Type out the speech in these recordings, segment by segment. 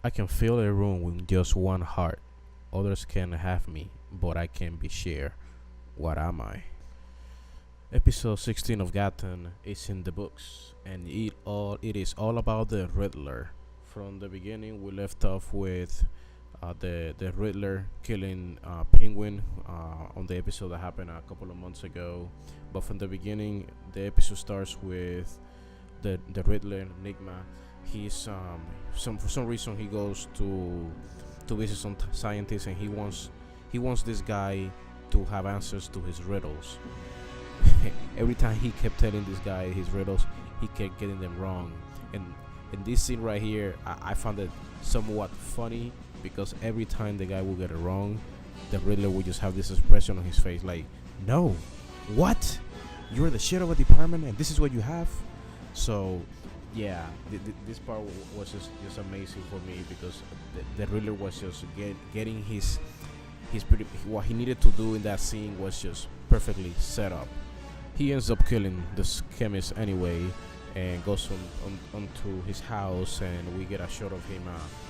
I can fill a room with just one heart. Others can have me, but I can be shared. What am I? Episode 16 of Gotham is in the books, and it is all about the Riddler. From the beginning, we left off with the Riddler killing Penguin on the episode that happened a couple of months ago. But from the beginning, the episode starts with the Riddler Enigma. He's for some reason he goes to visit some scientists, and he wants this guy to have answers to his riddles. Every time he kept telling this guy his riddles, he kept getting them wrong. And in this scene right here, I found it somewhat funny because every time the guy will get it wrong, the Riddler will just have this expression on his face like, "No, what? You're the shit of a department, and this is what you have." So, yeah, this part was just amazing for me because the Riddler was just getting his what he needed to do in that scene was just perfectly set up. He ends up killing this chemist anyway and goes onto his house, and we get a shot of him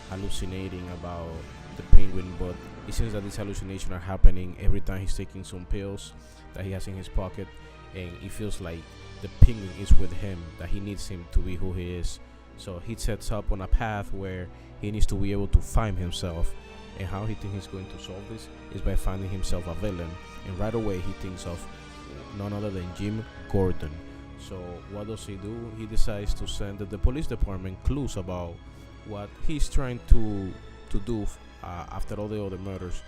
hallucinating about the penguin. But it seems that these hallucinations are happening every time he's taking some pills that he has in his pocket, and it feels like the penguin is with him, that he needs him to be who he is. So he sets up on a path where he needs to be able to find himself. And how he thinks he's going to solve this is by finding himself a villain. And right away he thinks of none other than Jim Gordon. So what does he do? He decides to send the police department clues about what he's trying to do after all the other murders.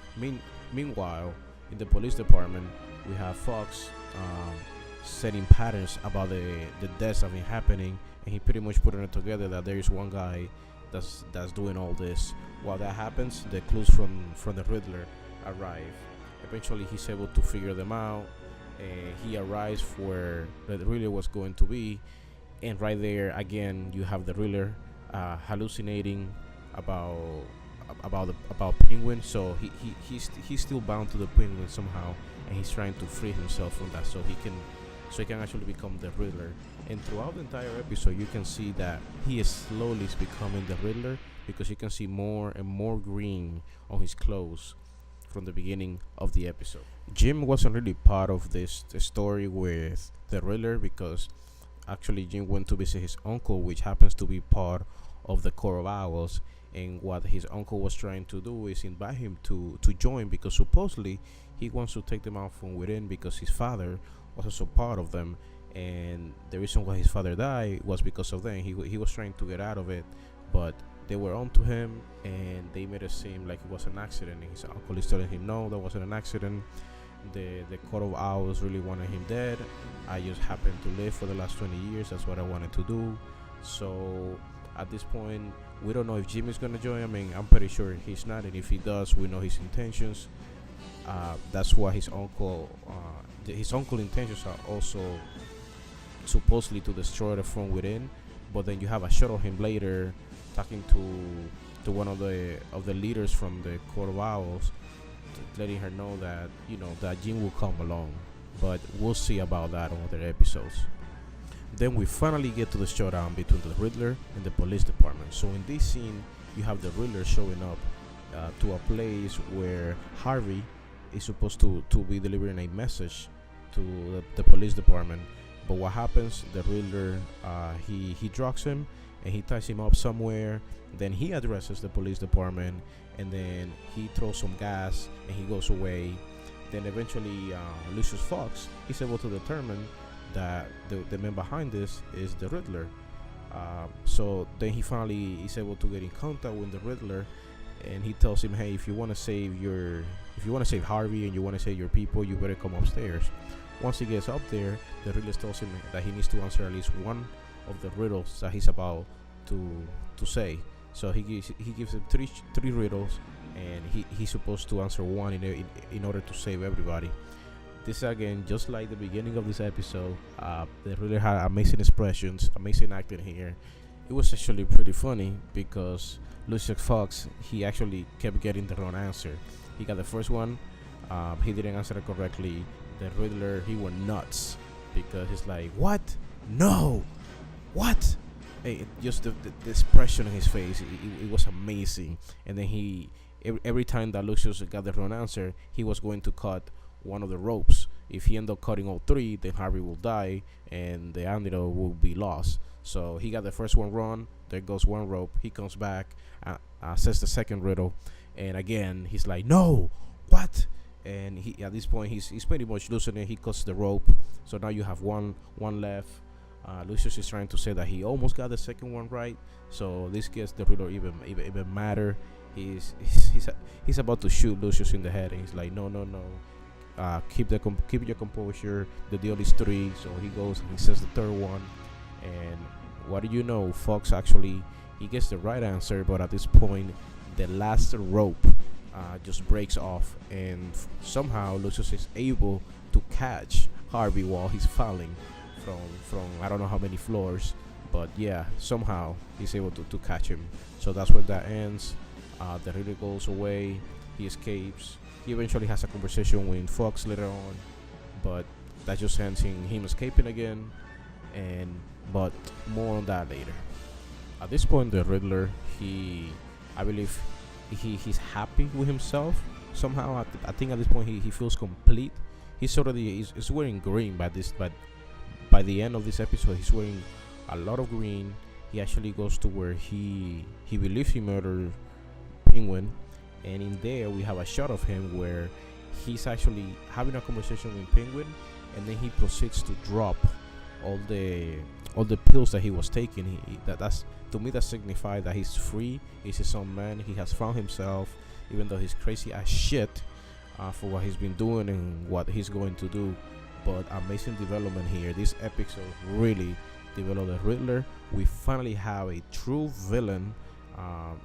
Meanwhile, in the police department, we have Fox setting patterns about the deaths that have been happening, and he pretty much putting it together that there is one guy that's doing all this. While that happens, the clues from the Riddler arrive. Eventually, he's able to figure them out. He arrives where the Riddler was going to be, and right there again, you have the Riddler hallucinating about Penguin. So he's still bound to the Penguin somehow, and he's trying to free himself from that so he can actually become the Riddler. And throughout the entire episode, you can see that he is slowly becoming the Riddler because you can see more and more green on his clothes from the beginning of the episode. Jim wasn't really part of this story with the Riddler because actually Jim went to visit his uncle, which happens to be part of the Court of Owls. And what his uncle was trying to do is invite him to join, because supposedly he wants to take them out from within because his father was also part of them, and the reason why his father died was because of them. He was trying to get out of it, but they were onto him, and they made it seem like it was an accident. And his uncle is telling him, no, that wasn't an accident. The Court of Owls really wanted him dead. I just happened to live for the last 20 years. That's what I wanted to do. So at this point, we don't know if Jim is going to join. I mean, I'm pretty sure he's not, and if he does, we know his intentions. That's why his uncle intentions are also supposedly to destroy the from within. But then you have a shot of him later talking to one of the leaders from the Court of Owls, letting her know that that Jim will come along. But we'll see about that on other episodes. Then we finally get to the showdown between the Riddler and the police department. So in this scene, you have the Riddler showing up to a place where Harvey is supposed to be delivering a message to the police department. But what happens? The Riddler he drugs him and he ties him up somewhere. Then he addresses the police department, and then he throws some gas and he goes away. Then eventually Lucius Fox is able to determine that the man behind this is the Riddler. So then he finally is able to get in contact with the Riddler, and he tells him, hey, if you want to save Harvey and you want to save your people, you better come upstairs. Once he gets up there, the Riddler tells him that he needs to answer at least one of the riddles that he's about to say. So he gives him three riddles, and he's supposed to answer one in order to save everybody. This again, just like the beginning of this episode, the Riddler had amazing expressions, amazing acting here. It was actually pretty funny because Lucius Fox, he actually kept getting the wrong answer. He got the first one, he didn't answer it correctly. The Riddler, he went nuts because he's like, what? No, what? just the expression in his face, it was amazing. And then every time that Lucius got the wrong answer, he was going to cut one of the ropes. If he ended up cutting all three, then Harvey will die and the antidote will be lost. So he got the first one wrong. There goes one rope. He comes back, says the second riddle, and again he's like, "No, what?" And he at this point he's pretty much losing it. He cuts the rope. So now you have one left. Lucius is trying to say that he almost got the second one right. So this gets the riddle even madder. He's about to shoot Lucius in the head, and he's like, "No, no, no. Keep your composure. The deal is three." So he goes and he says the third one, and what do you know? Fox actually he gets the right answer, but at this point, the last rope just breaks off, and somehow Lucius is able to catch Harvey while he's falling from I don't know how many floors, but yeah, somehow he's able to catch him. So that's where that ends. The riddle goes away. He escapes. He eventually has a conversation with Fox later on, but that just ends in him escaping again. But more on that later. At this point, the Riddler, I believe, he's happy with himself somehow. I think at this point he feels complete. He's wearing green but by the end of this episode, he's wearing a lot of green. He actually goes to where he believes he murdered Penguin, and in there we have a shot of him where he's actually having a conversation with Penguin, and then he proceeds to drop all the pills that he was taking. That's to me that signifies that he's free. He's his own man. He has found himself, even though he's crazy as shit for what he's been doing and what he's going to do. But amazing development here. This episode really developed the Riddler. We finally have a true villain. A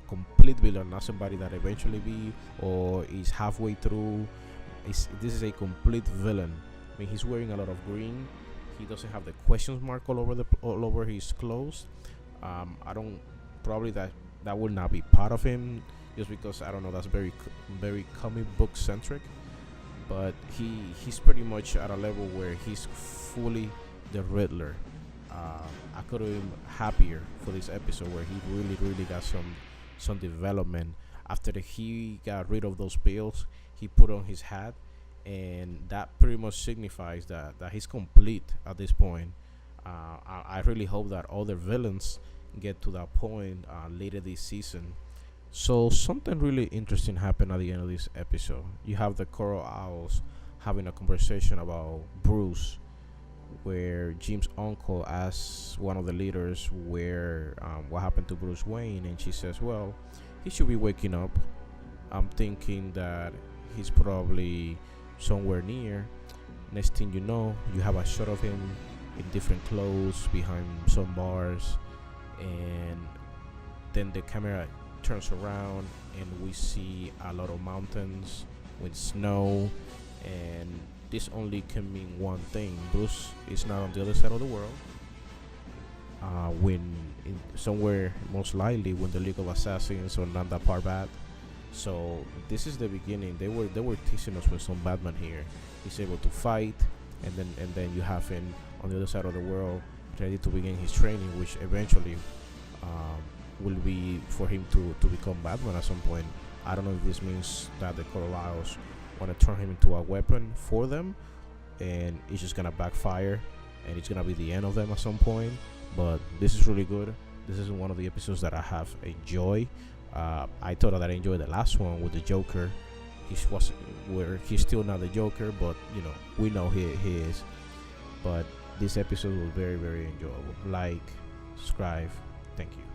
complete villain, not somebody that eventually be or is halfway through. This is a complete villain. I mean, he's wearing a lot of green. He doesn't have the question mark all over his clothes. I don't probably that will not be part of him, just because I don't know, that's very comic book centric. But he's pretty much at a level where he's fully the Riddler. I could have been happier for this episode where he really got some development. After he got rid of those pills, he put on his hat, and that pretty much signifies that he's complete at this point. I really hope that other villains get to that point later this season. So something really interesting happened at the end of this episode. You have the Coral Owls having a conversation about Bruce, where Jim's uncle asks one of the leaders what happened to Bruce Wayne, and she says, well, he should be waking up. I'm thinking that he's probably somewhere near. Next thing you know, you have a shot of him in different clothes behind some bars, and then the camera turns around and we see a lot of mountains with snow, and this only can mean one thing: Bruce is not on the other side of the world. Somewhere, most likely, when the League of Assassins or not that Parbat. So this is the beginning. They were teasing us with some Batman here. He's able to fight, and then you have him on the other side of the world, ready to begin his training, which eventually will be for him to become Batman at some point. I don't know if this means that the Coral Owls want to turn him into a weapon for them, and it's just gonna backfire, and it's gonna be the end of them at some point. But this is really good. This is one of the episodes that I have enjoyed. I thought that I enjoyed the last one with the Joker. He's still not the Joker, but we know he is. But this episode was very enjoyable. Like, subscribe. Thank you.